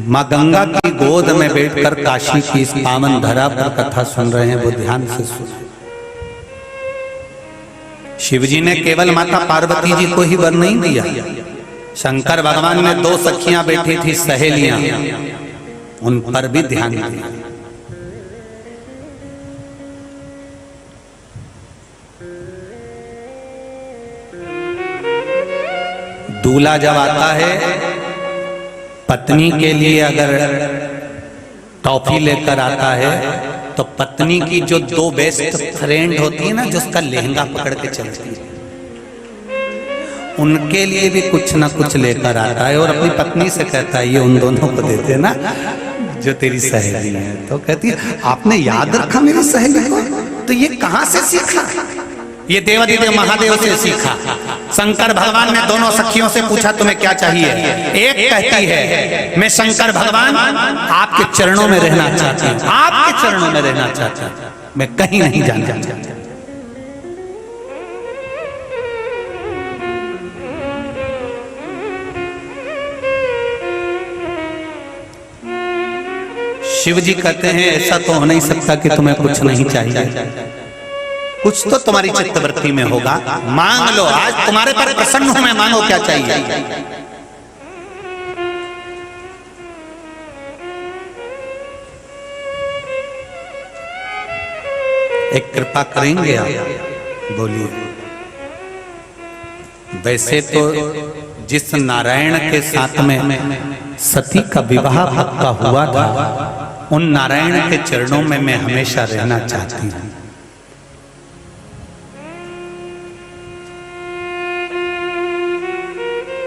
माँ गंगा की गोद में बैठकर काशी की इस पावन धरा पर कथा सुन रहे हैं, वो ध्यान से सुने। शिवजी ने केवल माता पार्वती जी को ही वर नहीं दिया, शंकर भगवान ने 2 सखियां बैठी थी सहेलियां, उन पर भी ध्यान दिया। दूल्हा जब आता है, पत्नी के लिए अगर टॉफी लेकर आता है तो पत्नी की जो 2 बेस्ट फ्रेंड होती है ना, जो उसका लहंगा पकड़ के चलती है, उनके लिए भी कुछ ना कुछ लेकर आता है और अपनी पत्नी से कहता है ये उन दोनों को देते ना। जो तेरी सहेली है। तो कहती है आपने याद रखा मेरी सहेली को, तो ये कहां से सीखा? ये देवादिदेव महादेव से सीखा। शंकर भगवान ने दोनों सखियों से पूछा तुम्हें क्या चाहिए? एक कहती है मैं शंकर भगवान आपके चरणों में रहना चाहती हूँ, आपके चरणों में रहना चाहती हूँ, मैं कहीं नहीं जाना चाहती। शिव जी कहते हैं ऐसा तो हो नहीं सकता कि तुम्हें कुछ नहीं चाहिए, कुछ तो तुम्हारी चित्तवृत्ति में होगा, मांग लो। आज तुम्हारे पर प्रसन्न हूं मैं, मांगो क्या चाहिए। एक कृपा करेंगे आप? बोलिए। वैसे तो जिस नारायण के साथ में सती का विवाह भक्त का हुआ था, उन नारायण के चरणों में मैं हमेशा रहना चाहती हूं।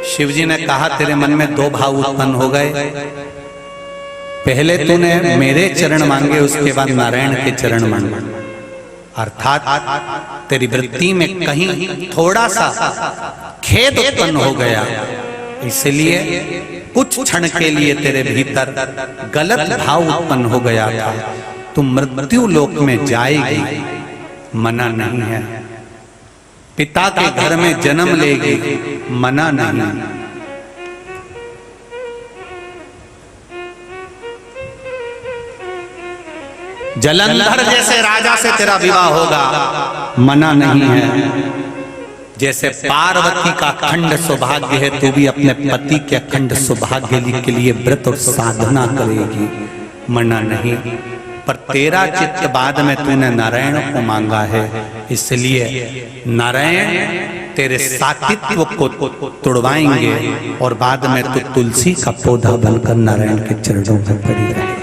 शिव जी ने कहा तेरे मन में दो भाव उत्पन्न हो गए, पहले तूने मेरे चरण मांगे, उसके बाद नारायण के चरण मांगे। अर्थात तेरी वृत्ति में कहीं थोड़ा सा खेद उत्पन्न हो गया, इसलिए कुछ क्षण के लिए तेरे भीतर गलत भाव उत्पन्न हो गया था। तुम मृत्यु लोक में जाएगी, मना नहीं है। पिता के घर में जन्म लेगी, मना नहीं। जलंधर जैसे राजा से तेरा विवाह होगा, मना नहीं है। जैसे पार्वती का अखंड सौभाग्य है, तू भी अपने पति के अखंड सौभाग्य के लिए व्रत और साधना करेगी, मना नहीं। पर तेरा चित्त बाद में तूने नारायण को मांगा है, इसलिए नारायण तेरे साकित्व को तोड़वाएंगे और बाद में तू तुलसी का पौधा बनकर नारायण के चरणों में पड़ी रहे।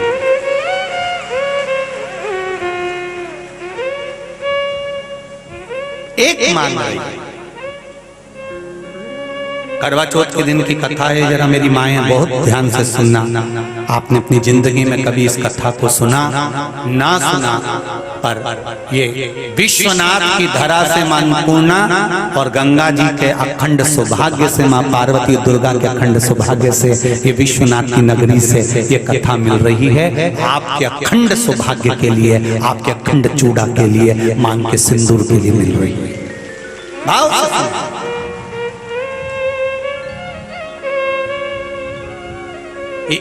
एक मांग रही। करवा चौथ के दिन की कथा है, जरा मेरी माएं बहुत ध्यान से सुनना। आपने अपनी जिंदगी में कभी इस कथा को सुना ना सुना, पर ये विश्वनाथ की धरा से मां अन्नपूर्णा और गंगा जी के अखंड सौभाग्य से, मां पार्वती दुर्गा के अखंड सौभाग्य से, ये विश्वनाथ की नगरी से ये कथा मिल रही है। आपके अखंड सौभाग्य के लिए, आपके अखंड चूड़ा के लिए, मांग के सिंदूर के लिए मिल रही है। भाव से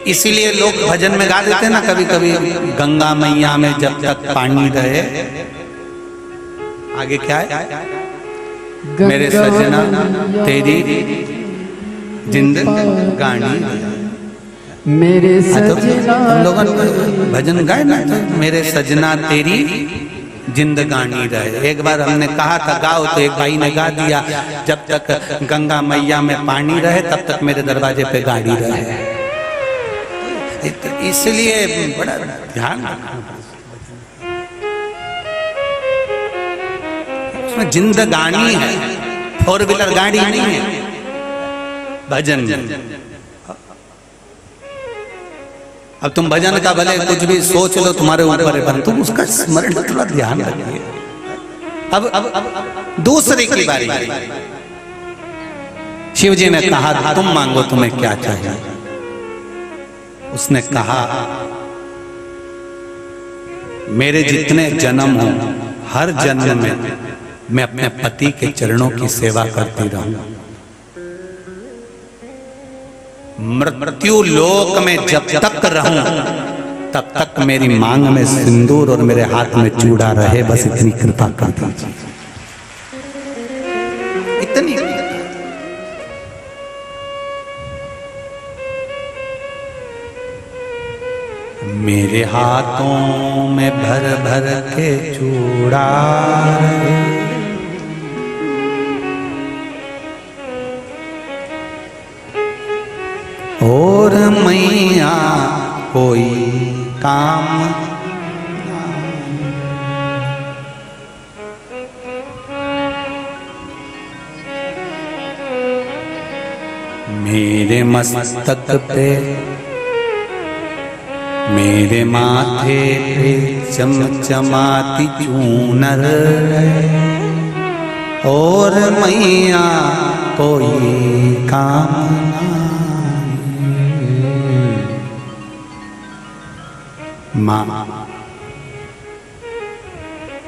इसीलिए लोग भजन में गा देते हैं ना कभी कभी, गंगा मैया में जब तक पानी रहे। आगे क्या है? मेरे सजना तेरी जिंदगानी, मेरे सजना। हम लोगों ने भजन गाए ना, मेरे सजना तेरी जिंदगानी रहे। एक बार हमने कहा था गाओ, तो एक भाई ने गा दिया, जब तक गंगा मैया में पानी रहे तब तक मेरे दरवाजे पे गाड़ी रहे। इसलिए बड़ा ध्यान रखना, उसमें जिंदगानी है, फोर व्हीलर गाड़ी नहीं है। भजन, अब तुम भजन का भले कुछ भी सोच लो तुम्हारे ऊपर है, तुम उसका स्मरण थोड़ा ध्यान रखिए। अब दूसरे की बारी। शिव जी ने कहा तुम मांगो तुम्हें क्या चाहिए। उसने कहा मेरे जितने जन्म हो, हर जन्म में मैं अपने पति के चरणों की सेवा करती रहूं। मृत्यु लोक में जब तक रहूं तब तक मेरी मांग में सिंदूर और मेरे हाथ में चूड़ा रहे, बस इतनी कृपा कर दीजिए। इतनी मेरे हाथों में भर भर के चूड़ा रहे, और मैया कोई काम मेरे मस्तक पे मेरे माथे पे चमचमाती चूनर और मैया कोई कामना। माँ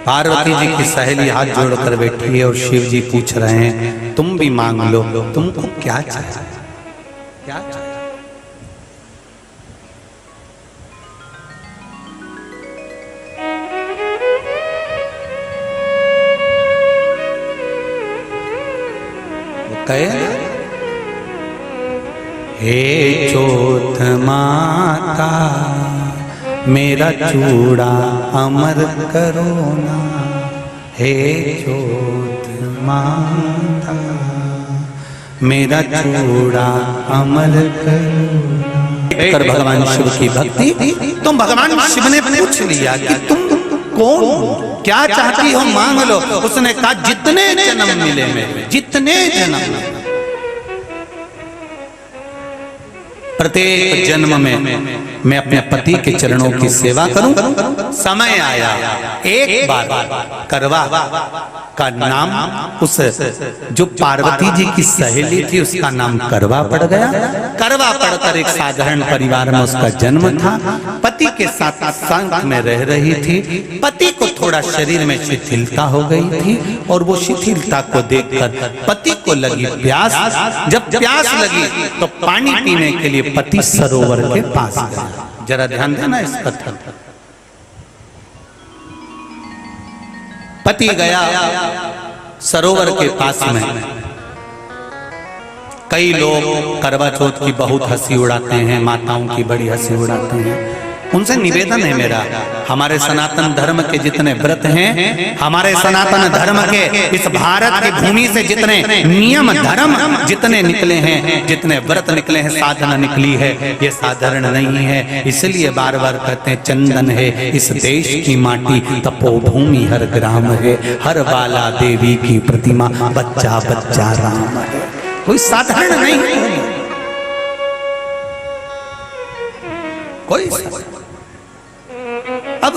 पार्वती जी की सहेली हाथ जोड़कर बैठी है और शिव जी पूछ रहे हैं तुम भी मांग लो, तुमको क्या चाहिए, क्या चाहिए? हे चौथ माता मेरा चूड़ा अमर करो ना, हे चौथ माता मेरा चूड़ा अमर करो। कर भगवान शिव की भक्ति तो भगवान शिव ने पूछ लिया कि तुम कौन, क्या चाहती हो मांग लो। उसने कहा जितने जन्म मिले मेरे, जितने जन्म, प्रत्येक जन्म में मैं अपने पति के चरणों की सेवा करूं। समय आया एक बार करवा का नाम, उस जो पार्वती जी की सहेली थी उसका नाम करवा पड़ गया। करवा पड़कर एक साधारण परिवार में उसका जन्म था। पति के साथ संग में रह रही थी। पति को थोड़ा शरीर में शिथिलता हो गई थी और वो शिथिलता को देखकर पति को लगी प्यास। जब प्यास लगी तो पानी पीने के लिए पति सरोवर के पास गया। जरा ध्यान देना इस कथन। पति गया सरोवर के पास में। कई लोग करवा चौथ की बहुत हंसी उड़ाते हैं, माताओं की बड़ी हंसी उड़ाते हैं। उनसे निवेदन है मेरा, हमारे सनातन धर्म के जितने व्रत हैं, हमारे सनातन धर्म के इस भारत की भूमि से जितने नियम धर्म जितने निकले हैं, जितने व्रत निकले हैं, साधना निकली है, ये साधारण नहीं है। इसलिए बार बार कहते हैं चंदन है इस देश की माटी, तपोभूमि हर ग्राम है, हर बाला देवी की प्रतिमा, बच्चा बच्चा राम है। कोई साधारण नहीं है, कोई अब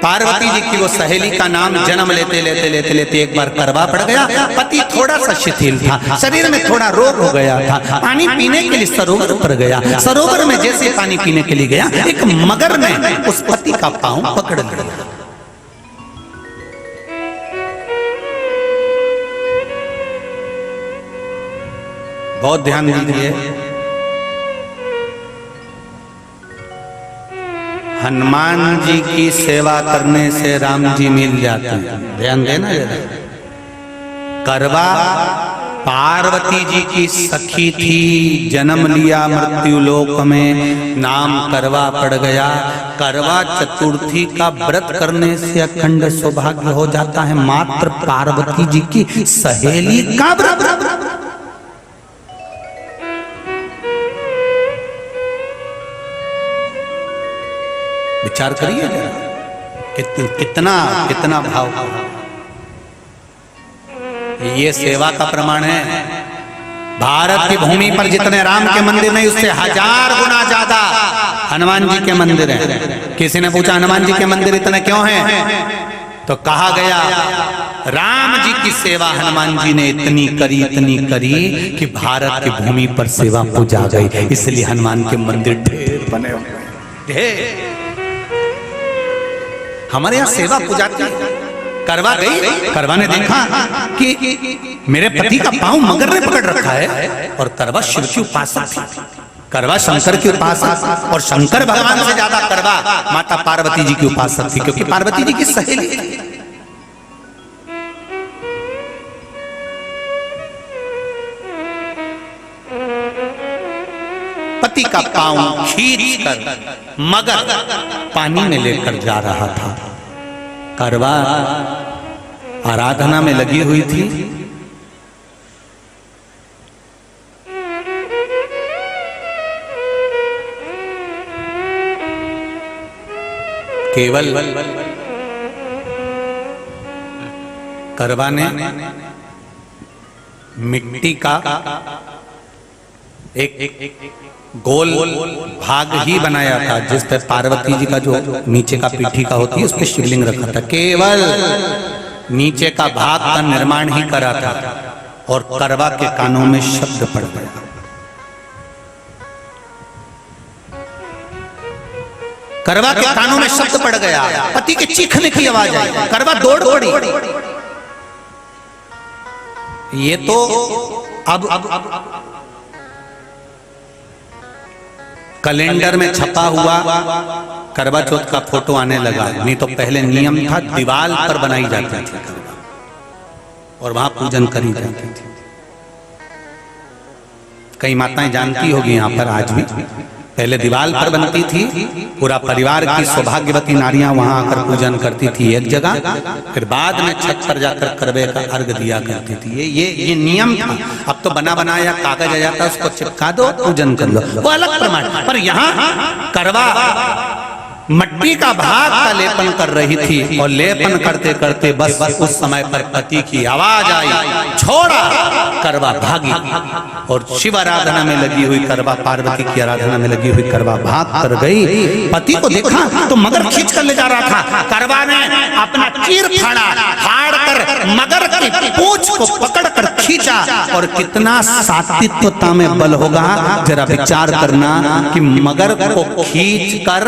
पार्वती जी की वो सहेली का नाम जन्म लेते लेते लेते लेते एक बार करवा पड़ गया। पति थोड़ा सा शिथिल था, शरीर में थोड़ा रोग हो गया था। पानी पीने के लिए सरोवर पर गया। सरोवर में जैसे पानी पीने के लिए गया, एक मगर ने उस पति का पांव पकड़ लिया। बहुत ध्यान दीजिए, हनुमान जी की सेवा करने से राम जी मिल जाते हैं। ध्यान देना जरा। करवा पार्वती जी की सखी थी, जन्म लिया मृत्यु लोक में, नाम करवा पड़ गया। करवा चतुर्थी का व्रत करने से अखंड सौभाग्य हो जाता है। मात्र पार्वती जी की सहेली का व्रत। विचार करिए कितना कितना भाव। ये सेवा का प्रमाण है। भारत की भूमि पर जितने राम के मंदिर नहीं, उससे 1000 गुना ज्यादा हनुमान जी के मंदिर हैं। किसी ने पूछा हनुमान जी के मंदिर इतने क्यों हैं, तो कहा गया राम जी की सेवा हनुमान जी ने इतनी करी कि भारत की भूमि पर सेवा पूजा गई। इसलिए हनुमान के मंदिर ढेर बने हुए हैं। हमारे यहाँ सेवा पूजाती करवा गई। करवा ने देखा कि मेरे पति का पांव मगर ने पकड़ रखा है, और करवा शिव की उपासक थी। करवा शंकर की उपासक, और शंकर भगवान से ज्यादा करवा माता पार्वती जी की उपासक थी, क्योंकि पार्वती जी की सहेली थी। पति का पांव खींचकर मगर पानी में लेकर जा रहा था। करवा आराधना में लगी हुई थी। केवल करवा ने मिट्टी का एक गोल भाग ही बनाया था जिस पे पार्वती जी का जो नीचे का पीठी का होती है उस पे शिवलिंग रखा था, केवल नीचे का भाग का निर्माण ही करा था और करवा के कानों में शब्द पड़ गया। करवा के कानों में शब्द पड़ गया, पति के चीखने की आवाज आई, करवा दौड़ पड़ी। ये तो अब कैलेंडर में छपा हुआ करवा चौथ का फोटो आने लगा, नहीं तो पहले नियम था दीवार पर बनाई जाती थी करवा और वहां पूजन करी जाती थी। कई माताएं जानती होगी यहाँ पर आज भी, पहले दीवार पर बनती थी, पूरा परिवार की सौभाग्यवती नारियां वहां आकर पूजन करती थी एक जगह, फिर बाद में छत पर जाकर करवे का अर्घ दिया करती थी। ये नियम था। अब तो बना बनाया कागज आ जाता, उसको चिपका दो, पूजन कर लो, वो अलग प्रमाण। पर यहाँ करवा मट्टी का भाग का लेपन कर रही थी और लेपन करते करते बस उस समय पर पति की आवाज आई, छोड़ा, करवा भागी। और शिव आराधना में लगी हुई करवा, पार्वती की आराधना में लगी हुई करवा भाग कर गई। पति को देखा तो मगर खींच कर ले जा रहा था, करवा ने अपना चीर फाड़ कर मगर की पूंछ को पकड़ कर खींचा। और कितना सात्विकता में बल होगा, जरा विचार करना कि मगर को खींच कर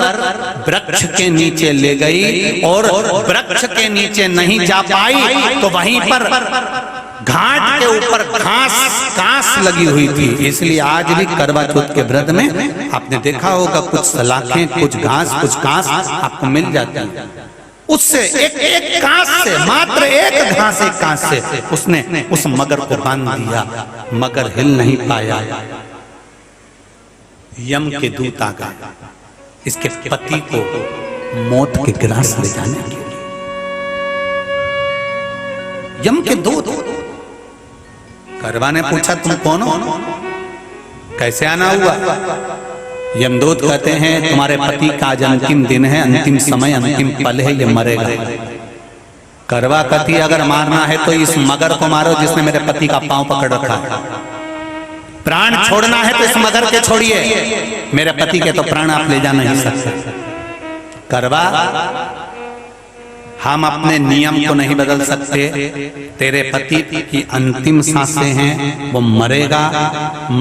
वृक्ष के नीचे ले गई और वृक्ष के नीचे नहीं जा पाई तो वहीं पर घाट के ऊपर घास लगी हुई थी। इसलिए आज भी करवा चौथ के व्रत में आपने देखा होगा कुछ सलाखें, कुछ घास आपको मिल जाती है। उससे एक घास से, मात्र एक घास, एक घास से उसने उस मगर को बांध दिया। मगर हिल नहीं पाया। यम के दूत आ गए इसके पति को मौत के ग्रास ले जाने के लिए। यम के दूत। करवा ने पूछा तुम कौन हो, कैसे आना हुआ? यमदूत कहते हैं तुम्हारे पति का आज अंतिम दिन है, अंतिम समय, अंतिम पल है, ये मरेगा। करवा कहती अगर मारना है तो इस मगर को मारो जिसने मेरे पति का पांव पकड़ रखा है। प्राण छोड़ना है तो इस मगर के छोड़िए, मेरे पति के तो प्राण आप ले जा नहीं सकते। करवा, हम अपने नियम को नहीं बदल सकते। तेरे पति की अंतिम सांसें हैं, वो मरेगा।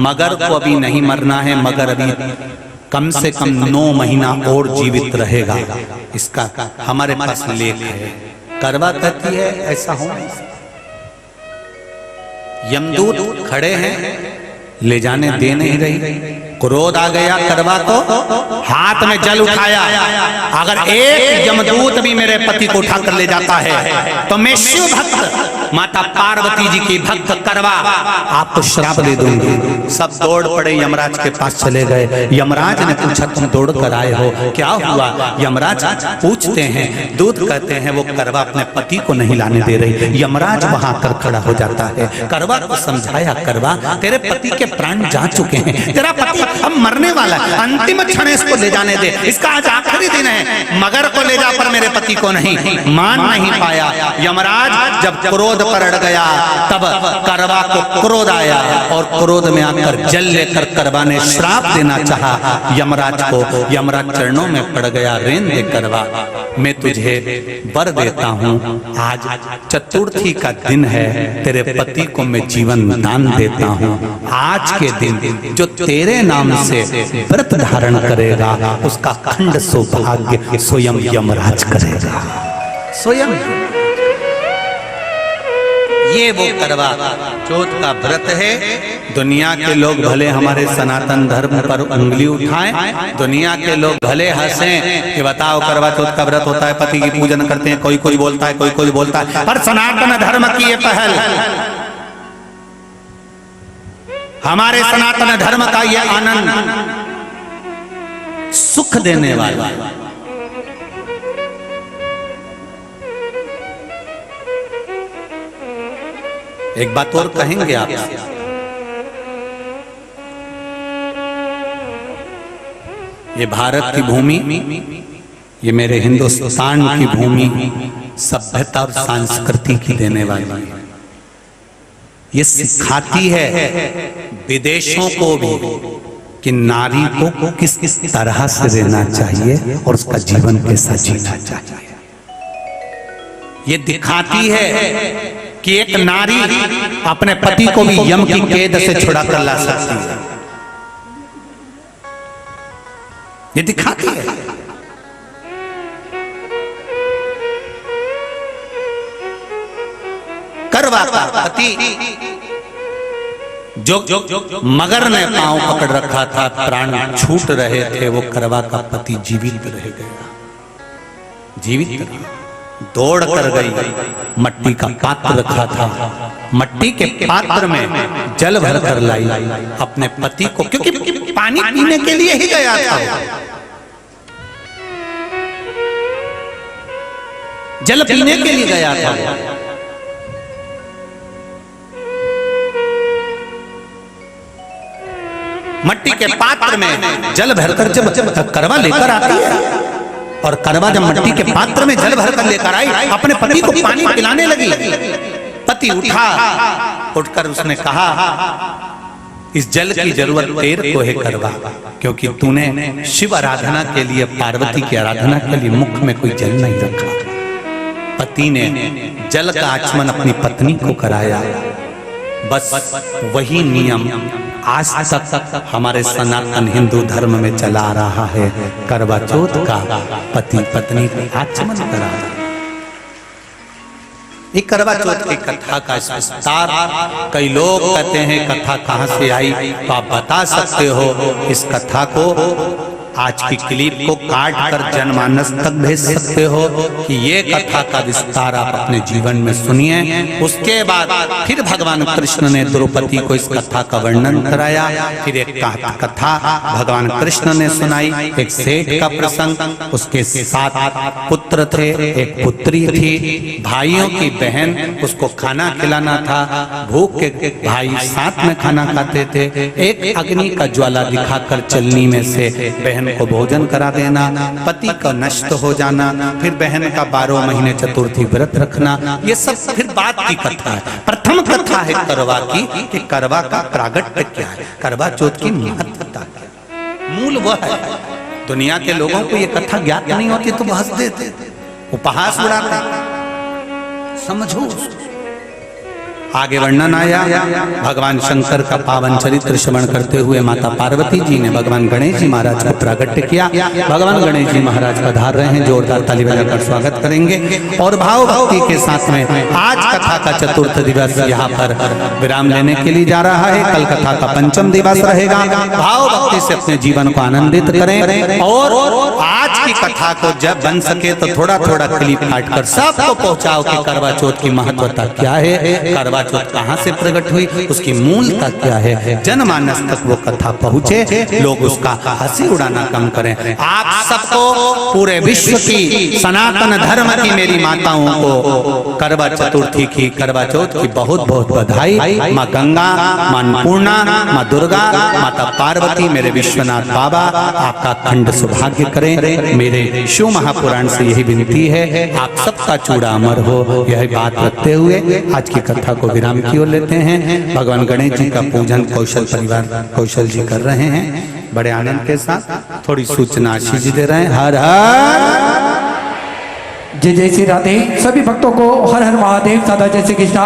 मगर को अभी नहीं मरना है, मगर अभी कम से कम 9 महीना और जीवित रहेगा। इसका हमारे पास लेख है। करवा कहती है ऐसा हो नहीं सकता। यमदूत खड़े हैं, ले जाने दे नहीं रही। क्रोध आ गया करवा को, हाथ में जल उठाया। अगर एक यमदूत भी मेरे पति को उठाकर ले जाता है तो मैं शिव भक्त माता पार्वती जी की भक्त करवा आपको श्राप दे दूंगी। सब दौड़ पड़े, यमराज के पास चले गए। यमराज ने पूछा तुम दौड़ कर आए हो, क्या हुआ? यमराज पूछते हैं, दूत कहते हैं वो करवा अपने पति को नहीं लाने दे रही। यमराज वहां कर खड़ा हो जाता है। करवा को समझाया, करवा तेरे पति के प्राण जा चुके हैं, तेरा पति अब मरने वाला है, अंतिम क्षण इसको ले जाने दे, इसका आज आखिरी दिन है। मगर को ले जा पर मेरे पति को नहीं। मान नहीं पाया। यमराज जब क्रोध पर अड़ गया तब करवा को क्रोध आया और क्रोध में आकर जल लेकर करवा ने श्राप देना चाहा यमराज को। यमराज चरणों में पड़ गया, रेन दे करवा, मैं तुझे वर देता हूँ, आज चतुर्थी का दिन है, तेरे पति को मैं जीवन दान देता हूँ। आज के दिन जो तेरे नाम से व्रत धारण करेगा उसका खंड सौभाग्य स्वयं यमराज करेगा। स्वयं ये वो करवा चौथ का व्रत है। दुनिया के लोग भले हमारे सनातन धर्म पर उंगली उठाएं, दुनिया के लोग भले हंसें कि बताओ करवा चौथ का व्रत होता है, पति की पूजन करते हैं, कोई कोई बोलता है, कोई कोई बोलता है, पर सनातन धर्म की ये पहल, हमारे सनातन धर्म का ये आनंद सुख देने वाला। एक बात और कहेंगे आप, ये भारत की भूमि, ये मेरे हिंदुस्तान की भूमि सभ्यता और संस्कृति की देने वाली है। ये सिखाती है विदेशों को भी कि नारी को किस किस तरह से रहना चाहिए और उसका जीवन कैसा जीना चाहिए। ये दिखाती है कि एक नारी अपने पति को भी यम की कैद से छुड़ा कर ला सकती है। ये दिखाती है। करवा का पति जो मगर ने पांव पकड़ रखा था, प्राण छूट रहे थे, वो करवा का पति जीवित रह गया। जीवित रहा, दौड़ कर गई, मट्टी का पात्र रखा था, मट्टी के पात्र में जल भर कर लाई अपने पति को, क्योंकि पानी पीने के लिए ही गया था। जल पीने के लिए गया था। मट्टी के पात्र में जल भरकर जब करवा लेकर आती है, और करवा जब मट्टी के पात्र में जल भरकर लेकर आई, अपने पति को पानी पिलाने लगी। पति उठा, उठकर उसने कहा, इस जल की जरूरत तेरे को है करवा, क्योंकि तूने शिव आराधना के लिए, पार्वती की आराधना के लिए मुख में कोई जल नहीं रखा। पति ने जल का आचमन अपनी पत्नी को कराया। बस वही नियम आज तक हमारे सनातन हिंदू धर्म में चला आ रहा है। करवा चौथ का पति पत्नी को आचमन कराना। ये करवा चौथ की कथा का विस्तार, कई लोग कहते हैं कथा कहाँ से आई, तो आप बता सकते हो इस कथा को। आज की क्लिप को काट कर जनमानस तक भेज सकते हो कि ये कथा का विस्तार आप अपने जीवन में सुनिए। उसके बाद फिर भगवान कृष्ण ने द्रौपदी को इस कथा का वर्णन कराया। फिर एक कथा भगवान कृष्ण ने सुनाई, एक सेठ का प्रसंग। उसके 7 पुत्र थे, एक पुत्री थी। भाइयों की बहन, उसको खाना खिलाना था। भूख के भाई साथ में खाना खाते थे। एक अग्नि का ज्वाला दिखाकर चलनी में से बहन को भोजन करा देना, पति का नष्ट हो जाना, फिर बहन का 12 महीने चतुर्थी व्रत रखना, ये सब फिर बाद की कथा है। प्रथम कथा है करवा की कि करवा का प्रागट्य क्या है, करवा चौथ की महत्वता क्या, मूल वह है। दुनिया के लोगों को ये कथा ज्ञात नहीं होती तो हंस देते, उपहास उड़ाते। समझो, आगे वर्णन आया। भगवान शंकर का पावन चरित्र श्रवण करते हुए माता पार्वती जी ने भगवान गणेश जी महाराज को प्रागट्य किया। भगवान गणेश जी महाराज पधार रहे हैं, जोरदार ताली बजाकर स्वागत करेंगे। और भाव भक्ति के साथ में आज कथा का चतुर्थ दिवस यहाँ पर विराम लेने के लिए जा रहा है। कल कथा का पंचम दिवस रहेगा। भाव भक्ति से अपने जीवन को आनंदित करें, और आज की कथा को जब बन सके तो थोड़ा थोड़ा क्लिप काट कर सबको पहुंचाओ कि करवा चौथ की महत्वता क्या है, करवा चौथ कहाँ से प्रकट हुई, उसकी मूलता क्या है। जनमानस तक वो कथा पहुँचे, लोग उसका हंसी उड़ाना कम करें। आप सबको, पूरे विश्व की सनातन धर्म की मेरी माताओं को करवा चतुर्थी की, करवा चौथ की बहुत बहुत बधाई। माँ गंगा, माँ अन्नपूर्णा, माँ दुर्गा, माता पार्वती, मेरे विश्वनाथ बाबा आपका अखंड सौभाग्य करें। मेरे शिव महापुराण से यही विनती है, आप सबका चूड़ा अमर हो। यही बात रखते हुए आज की कथा को विराम की ओर लेते हैं। भगवान गणेश जी का पूजन कौशल परिवार कौशल जी कर रहे हैं बड़े आनंद के साथ। थोड़ी सूचना आशीष जी दे रहे हैं। हर हर जय जय श्री राधे। सभी भक्तों को हर हर महादेव, सदा जय श्री कृष्णा,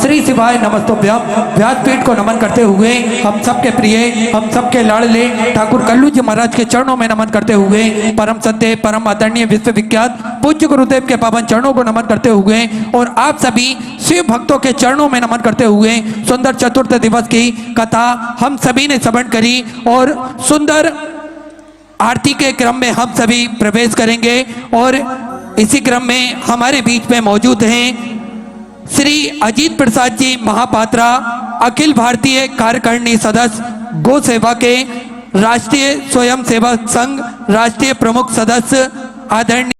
श्री शिवाय नमस्तुभ्यम। व्यासपीठ को नमन करते हुए हम सबके प्रिय, हम सबके लाडले ठाकुर कल्लू जी महाराज के चरणों में नमन करते हुए, परम सत्य, परम आदरणीय, विश्वविख्यात पूज्य गुरुदेव के पावन चरणों को नमन करते हुए, और आप सभी शिव भक्तों के चरणों में नमन करते हुए सुंदर चतुर्थ दिवस की कथा हम सभी ने श्रवण करी। और सुंदर आरती के क्रम में हम सभी प्रवेश करेंगे। और इसी क्रम में हमारे बीच में मौजूद हैं श्री अजीत प्रसाद जी महापात्रा, अखिल भारतीय कार्यकारिणी सदस्य, गौ सेवा के राष्ट्रीय स्वयं सेवक संघ राष्ट्रीय प्रमुख सदस्य, आदरणीय